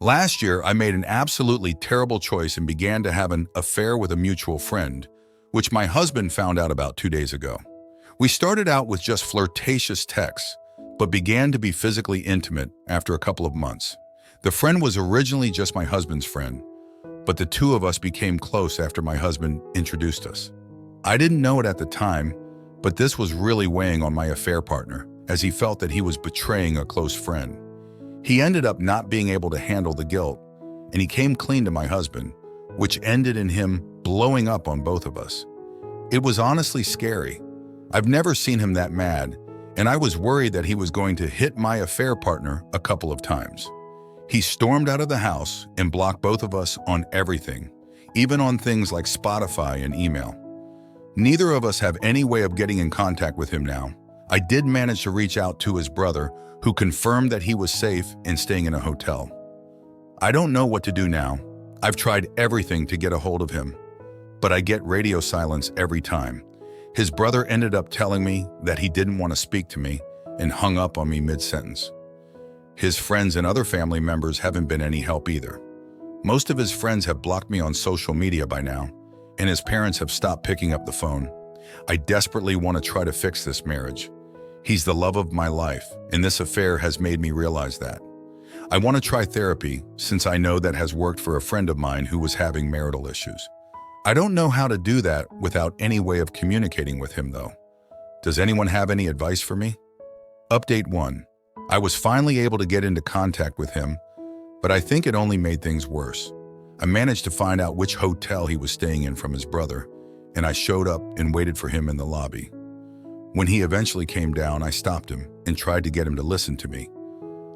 Last year, I made an absolutely terrible choice and began to have an affair with a mutual friend, which my husband found out about 2 days ago. We started out with just flirtatious texts, but began to be physically intimate after a couple of months. The friend was originally just my husband's friend, but the two of us became close after my husband introduced us. I didn't know it at the time, but this was really weighing on my affair partner, as he felt that he was betraying a close friend. He ended up not being able to handle the guilt, and he came clean to my husband, which ended in him blowing up on both of us. It was honestly scary. I've never seen him that mad, and I was worried that he was going to hit my affair partner a couple of times. He stormed out of the house and blocked both of us on everything, even on things like Spotify and email. Neither of us have any way of getting in contact with him now. I did manage to reach out to his brother, who confirmed that he was safe and staying in a hotel. I don't know what to do now. I've tried everything to get a hold of him, but I get radio silence every time. His brother ended up telling me that he didn't want to speak to me and hung up on me mid-sentence. His friends and other family members haven't been any help either. Most of his friends have blocked me on social media by now, and his parents have stopped picking up the phone. I desperately want to try to fix this marriage. He's the love of my life, and this affair has made me realize that. I want to try therapy, since I know that has worked for a friend of mine who was having marital issues. I don't know how to do that without any way of communicating with him, though. Does anyone have any advice for me? Update 1. I was finally able to get into contact with him, but I think it only made things worse. I managed to find out which hotel he was staying in from his brother, and I showed up and waited for him in the lobby. When he eventually came down, I stopped him and tried to get him to listen to me.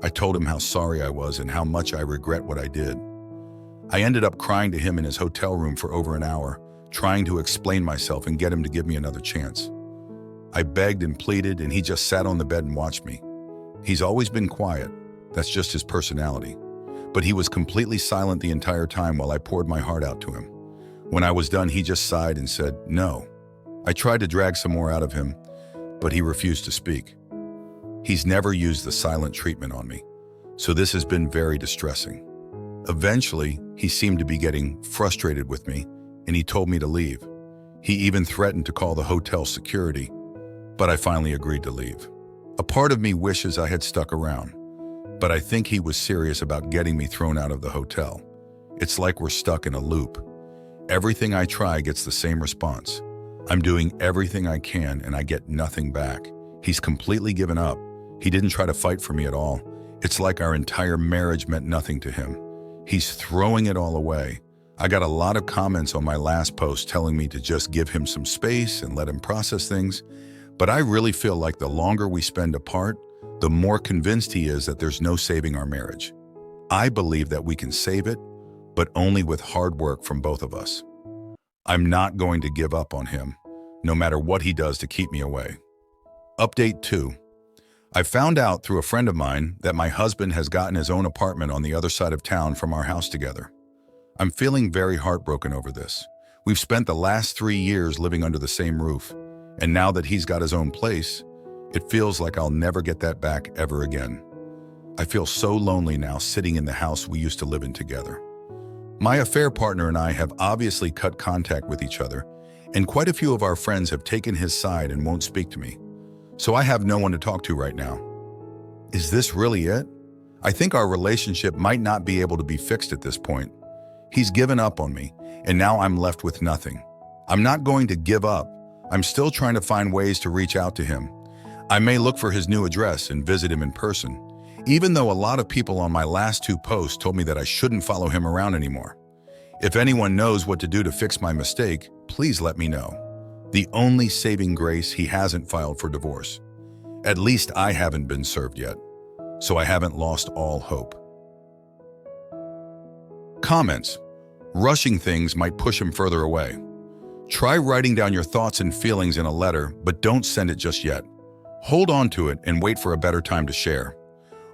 I told him how sorry I was and how much I regret what I did. I ended up crying to him in his hotel room for over an hour, trying to explain myself and get him to give me another chance. I begged and pleaded, and he just sat on the bed and watched me. He's always been quiet. That's just his personality. But he was completely silent the entire time while I poured my heart out to him. When I was done, he just sighed and said, "No." I tried to drag some more out of him, but he refused to speak. He's never used the silent treatment on me, so this has been very distressing. Eventually, he seemed to be getting frustrated with me, and he told me to leave. He even threatened to call the hotel security, but I finally agreed to leave. A part of me wishes I had stuck around, but I think he was serious about getting me thrown out of the hotel. It's like we're stuck in a loop. Everything I try gets the same response. I'm doing everything I can and I get nothing back. He's completely given up. He didn't try to fight for me at all. It's like our entire marriage meant nothing to him. He's throwing it all away. I got a lot of comments on my last post telling me to just give him some space and let him process things, but I really feel like the longer we spend apart, the more convinced he is that there's no saving our marriage. I believe that we can save it, but only with hard work from both of us. I'm not going to give up on him, no matter what he does to keep me away. Update 2. I found out through a friend of mine that my husband has gotten his own apartment on the other side of town from our house together. I'm feeling very heartbroken over this. We've spent the last 3 years living under the same roof, and now that he's got his own place, it feels like I'll never get that back ever again. I feel so lonely now sitting in the house we used to live in together. My affair partner and I have obviously cut contact with each other, and quite a few of our friends have taken his side and won't speak to me. So I have no one to talk to right now. Is this really it? I think our relationship might not be able to be fixed at this point. He's given up on me, and now I'm left with nothing. I'm not going to give up. I'm still trying to find ways to reach out to him. I may look for his new address and visit him in person, even though a lot of people on my last 2 posts told me that I shouldn't follow him around anymore. If anyone knows what to do to fix my mistake, please let me know. The only saving grace, he hasn't filed for divorce. At least I haven't been served yet, so I haven't lost all hope. Comments. Rushing things might push him further away. Try writing down your thoughts and feelings in a letter, but don't send it just yet. Hold on to it and wait for a better time to share.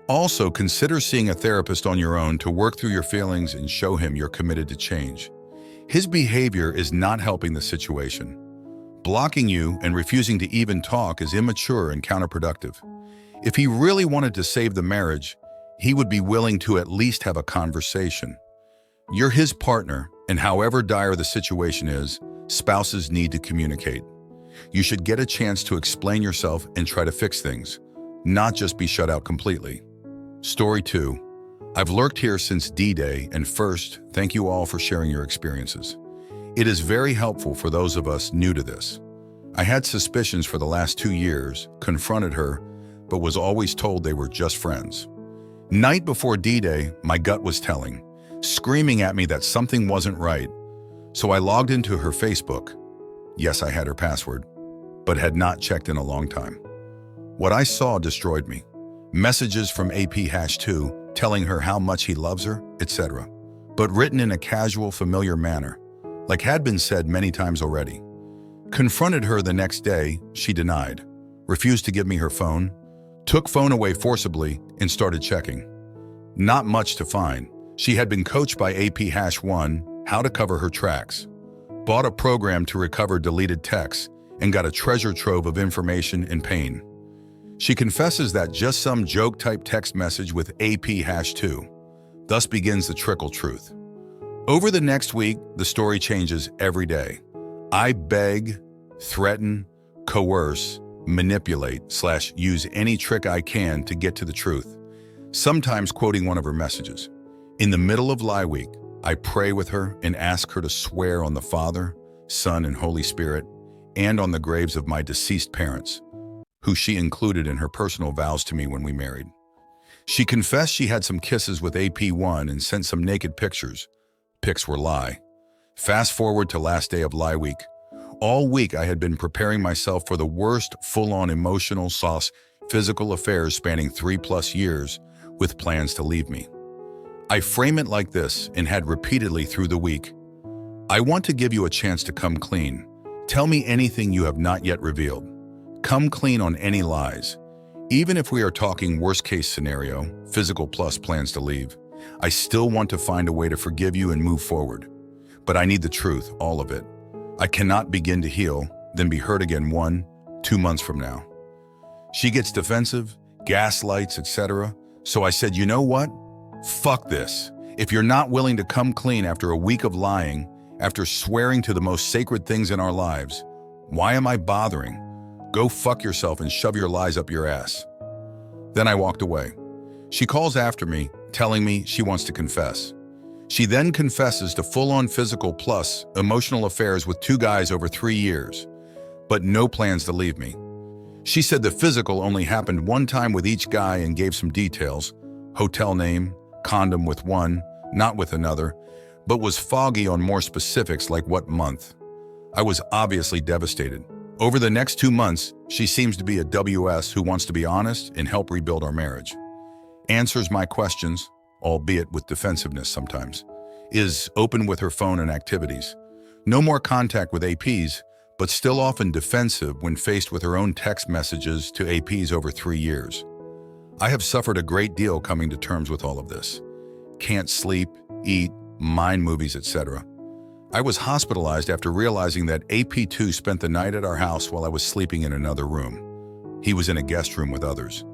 Also, consider seeing a therapist on your own to work through your feelings and show him you're committed to change. His behavior is not helping the situation. Blocking you and refusing to even talk is immature and counterproductive. If he really wanted to save the marriage, he would be willing to at least have a conversation. You're his partner, and however dire the situation is, spouses need to communicate. You should get a chance to explain yourself and try to fix things, not just be shut out completely. Story 2. I've lurked here since D-Day, and first, thank you all for sharing your experiences. It is very helpful for those of us new to this. I had suspicions for the last 2 years, confronted her, but was always told they were just friends. Night before D-Day, my gut was telling, screaming at me that something wasn't right. So I logged into her Facebook. Yes, I had her password, but had not checked in a long time. What I saw destroyed me. Messages from AP-2 telling her how much he loves her, etc., but written in a casual, familiar manner, like had been said many times already. Confronted her the next day, she denied, refused to give me her phone, took phone away forcibly, and started checking. Not much to find. She had been coached by AP-1 how to cover her tracks, bought a program to recover deleted texts, and got a treasure trove of information and pain. She confesses that just some joke-type text message with AP-2. Thus begins the trickle truth. Over the next week, the story changes every day. I beg, threaten, coerce, manipulate/use any trick I can to get to the truth, sometimes quoting one of her messages. In the middle of Lie Week, I pray with her and ask her to swear on the Father, Son, and Holy Spirit, and on the graves of my deceased parents, who she included in her personal vows to me when we married. She confessed she had some kisses with AP-1 and sent some naked pictures. Pics were lie. Fast forward to last day of Lie Week. All week I had been preparing myself for the worst full-on emotional sauce physical affairs spanning 3+ years with plans to leave me. I frame it like this and had repeatedly through the week. I want to give you a chance to come clean. Tell me anything you have not yet revealed. Come clean on any lies. Even if we are talking worst case scenario, physical plus plans to leave, I still want to find a way to forgive you and move forward. But I need the truth, all of it. I cannot begin to heal, then be hurt again 1-2 months from now. She gets defensive, gaslights, etc. So I said, you know what? Fuck this. If you're not willing to come clean after a week of lying, after swearing to the most sacred things in our lives, why am I bothering? Go fuck yourself and shove your lies up your ass. Then I walked away. She calls after me, telling me she wants to confess. She then confesses to full-on physical plus emotional affairs with 2 guys over 3 years, but no plans to leave me. She said the physical only happened 1 time with each guy and gave some details, hotel name, condom with one, not with another, but was foggy on more specifics like what month. I was obviously devastated. Over the next 2 months, she seems to be a WS who wants to be honest and help rebuild our marriage. Answers my questions, albeit with defensiveness sometimes, is open with her phone and activities. No more contact with APs, but still often defensive when faced with her own text messages to APs over 3 years. I have suffered a great deal coming to terms with all of this. Can't sleep, eat, mind movies, etc. I was hospitalized after realizing that AP-2 spent the night at our house while I was sleeping in another room. He was in a guest room with others,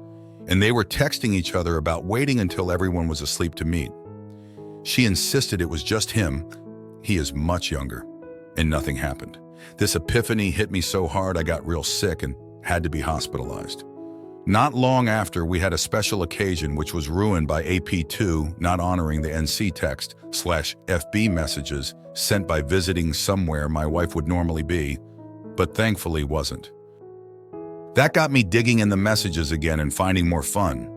and they were texting each other about waiting until everyone was asleep to meet. She insisted it was just him. He is much younger, and nothing happened. This epiphany hit me so hard I got real sick and had to be hospitalized. Not long after, we had a special occasion which was ruined by AP-2 not honoring the NC text/FB messages sent by visiting somewhere my wife would normally be, but thankfully wasn't. That got me digging in the messages again and finding more fun.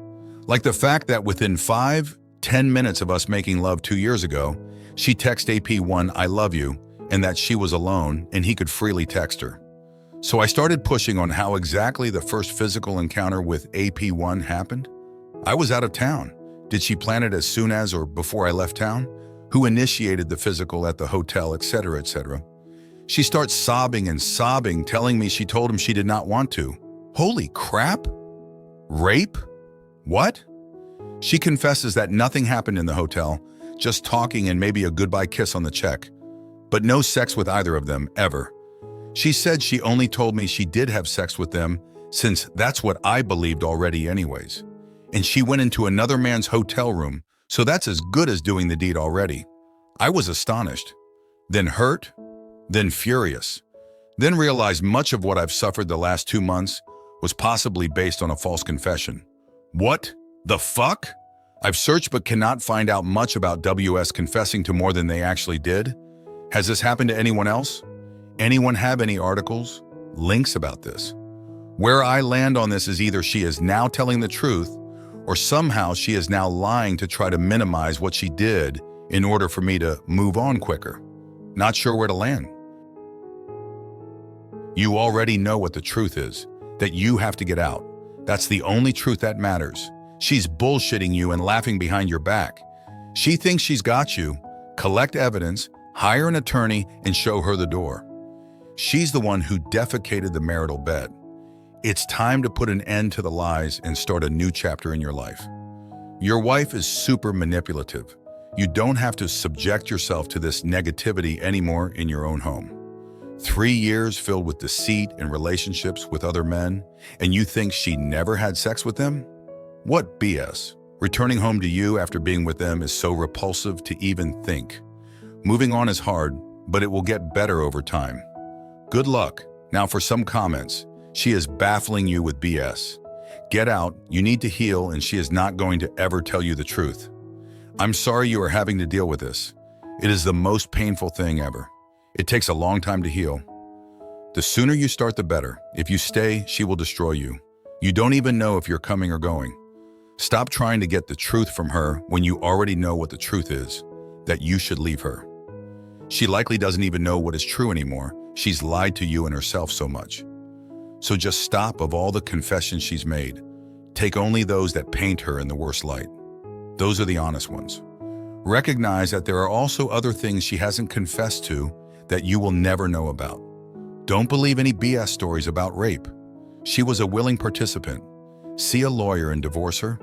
Like the fact that within 5-10 minutes of us making love 2 years ago, she texted AP-1, "I love you," and that she was alone and he could freely text her. So I started pushing on how exactly the first physical encounter with AP-1 happened. I was out of town. Did she plan it as soon as or before I left town? Who initiated the physical at the hotel, etc., etc.? She starts sobbing and sobbing, telling me she told him she did not want to. Holy crap! Rape? What? She confesses that nothing happened in the hotel, just talking and maybe a goodbye kiss on the cheek, but no sex with either of them, ever. She said she only told me she did have sex with them since that's what I believed already anyways. and she went into another man's hotel room, so that's as good as doing the deed already. I was astonished, then hurt, then furious, then realized much of what I've suffered the last 2 months was possibly based on a false confession. What the fuck? I've searched but cannot find out much about WS confessing to more than they actually did. Has this happened to anyone else? Anyone have any articles, links about this? Where I land on this is either she is now telling the truth or somehow she is now lying to try to minimize what she did in order for me to move on quicker. Not sure where to land. You already know what the truth is, that you have to get out. That's the only truth that matters. She's bullshitting you and laughing behind your back. She thinks she's got you. Collect evidence, hire an attorney, and show her the door. She's the one who defecated the marital bed. It's time to put an end to the lies and start a new chapter in your life. Your wife is super manipulative. You don't have to subject yourself to this negativity anymore in your own home. 3 years filled with deceit and relationships with other men, and you think she never had sex with them? What BS. Returning home to you after being with them is so repulsive to even think. Moving on is hard, but it will get better over time. Good luck. Now for some comments. She is baffling you with BS. Get out, you need to heal, and she is not going to ever tell you the truth. I'm sorry you are having to deal with this. It is the most painful thing ever. It takes a long time to heal. The sooner you start, the better. If you stay, she will destroy you. You don't even know if you're coming or going. Stop trying to get the truth from her when you already know what the truth is, that you should leave her. She likely doesn't even know what is true anymore. She's lied to you and herself so much. So just stop of all the confessions she's made. Take only those that paint her in the worst light. Those are the honest ones. Recognize that there are also other things she hasn't confessed to that you will never know about. Don't believe any BS stories about rape. She was a willing participant. See a lawyer and divorce her.